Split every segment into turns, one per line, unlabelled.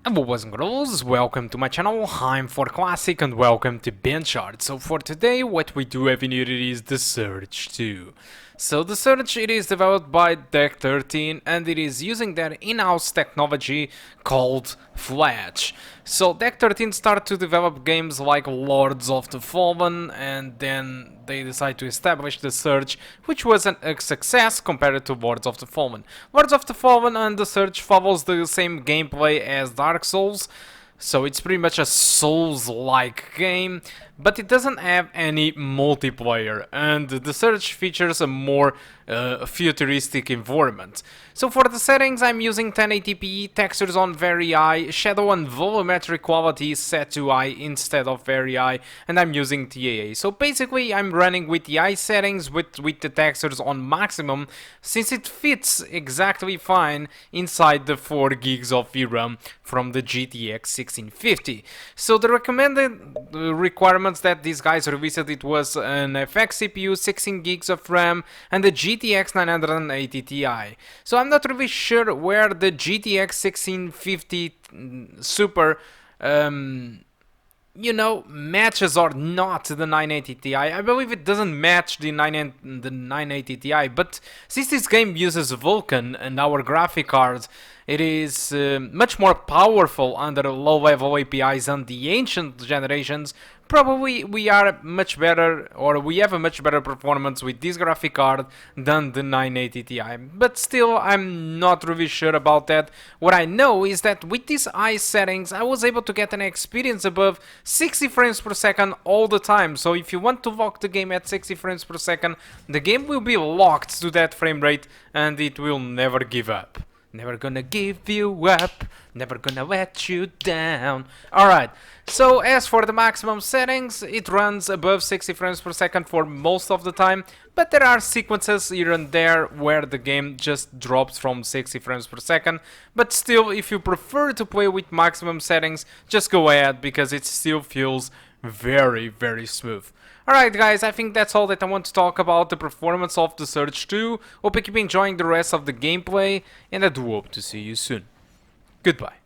And boys and girls, welcome to my channel. I'm ForClassic and welcome to BenchART. So for today, what we do have in here is the Surge 2. So the Surge, it is developed by Deck 13 and it is using their in-house technology called Flash. So Deck 13 started to develop games like Lords of the Fallen, and then they decided to establish the Surge, which was a success compared to Lords of the Fallen. Lords of the Fallen and the Surge follows the same gameplay as Dark Souls, so it's pretty much a Souls-like game, but it doesn't have any multiplayer, and the Surge features a more futuristic environment. So for the settings, I'm using 1080p, textures on very high, shadow and volumetric quality is set to high instead of very high, and I'm using TAA. So basically I'm running with the high settings with the textures on maximum, since it fits exactly fine inside the 4 gigs of VRAM from the GTX 650. So the recommended requirements that these guys released, it was an FX CPU, 16 gigs of RAM, and the GTX 980 Ti. So I'm not really sure where the GTX 1650 Super matches or not the 980 Ti. I believe it doesn't match the 980 Ti, but since this game uses Vulkan and our graphic cards, it is much more powerful under low-level APIs than the ancient generations. Probably we are much better, or we have a much better performance with this graphic card than the 980 Ti. But still, I'm not really sure about that. What I know is that with these high settings, I was able to get an experience above 60 frames per second all the time. So if you want to lock the game at 60 frames per second, the game will be locked to that frame rate and it will never give up. Never gonna give you up, never gonna let you down. Alright, so as for the maximum settings, it runs above 60 frames per second for most of the time, but there are sequences here and there where the game just drops from 60 frames per second. But still, if you prefer to play with maximum settings, just go ahead because it still feels very, very smooth. Alright guys, I think that's all that I want to talk about the performance of the Surge 2. Hope you keep enjoying the rest of the gameplay, and I do hope to see you soon. Goodbye.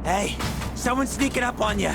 Hey, someone's sneaking up on you.